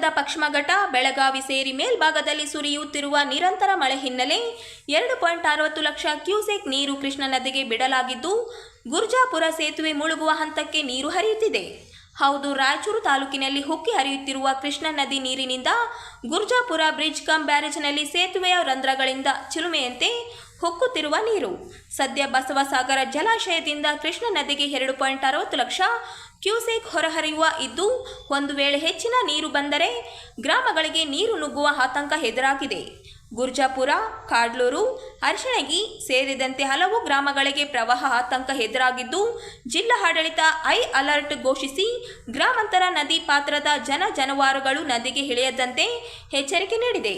ಬೆಟ್ಟದ ಪಶ್ಚಿಮಘಟ್ಟ ಬೆಳಗಾವಿ ಸೇರಿ ಮೇಲ್ಭಾಗದಲ್ಲಿ ಸುರಿಯುತ್ತಿರುವ ನಿರಂತರ ಮಳೆ ಹಿನ್ನೆಲೆ 2.60 ಲಕ್ಷ ಕ್ಯೂಸೆಕ್ ನೀರು ಕೃಷ್ಣಾ ನದಿಗೆ ಬಿಡಲಾಗಿದ್ದು, ಗುರ್ಜಾಪುರ ಸೇತುವೆ ಮುಳುಗುವ ಹಂತಕ್ಕೆ ನೀರು ಹರಿಯುತ್ತಿದೆ. ಹೌದು, ರಾಯಚೂರು ತಾಲೂಕಿನಲ್ಲಿ ಉಕ್ಕಿ ಹರಿಯುತ್ತಿರುವ ಕೃಷ್ಣಾ ನದಿ ನೀರಿನಿಂದ ಗುರ್ಜಾಪುರ ಬ್ರಿಡ್ಜ್ ಕಮ್ ಬ್ಯಾರೇಜ್ನಲ್ಲಿ ಸೇತುವೆಯ ರಂಧ್ರಗಳಿಂದ ಚಿಲುಮೆಯಂತೆ ಹೊಕ್ಕುತ್ತಿರುವ ನೀರು. ಸದ್ಯ ಬಸವಸಾಗರ ಜಲಾಶಯದಿಂದ ಕೃಷ್ಣಾ ನದಿಗೆ 2.60 ಲಕ್ಷ ಕ್ಯೂಸೆಕ್ ಹೊರಹರಿಯುವ ಇದ್ದು, ಒಂದು ವೇಳೆ ಹೆಚ್ಚಿನ ನೀರು ಬಂದರೆ ಗ್ರಾಮಗಳಿಗೆ ನೀರು ನುಗ್ಗುವ ಆತಂಕ ಎದುರಾಗಿದೆ. ಗುರ್ಜಾಪುರ, ಕಾಡ್ಲೂರು, ಅರಶಣಗಿ ಸೇರಿದಂತೆ ಹಲವು ಗ್ರಾಮಗಳಿಗೆ ಪ್ರವಾಹ ಆತಂಕ ಎದುರಾಗಿದ್ದು, ಜಿಲ್ಲಾ ಆಡಳಿತ ಹೈ ಅಲರ್ಟ್ ಘೋಷಿಸಿ ಗ್ರಾಮಾಂತರ ನದಿ ಪಾತ್ರದ ಜಾನುವಾರುಗಳು ನದಿಗೆ ಇಳಿಯದಂತೆ ಎಚ್ಚರಿಕೆ ನೀಡಿದೆ.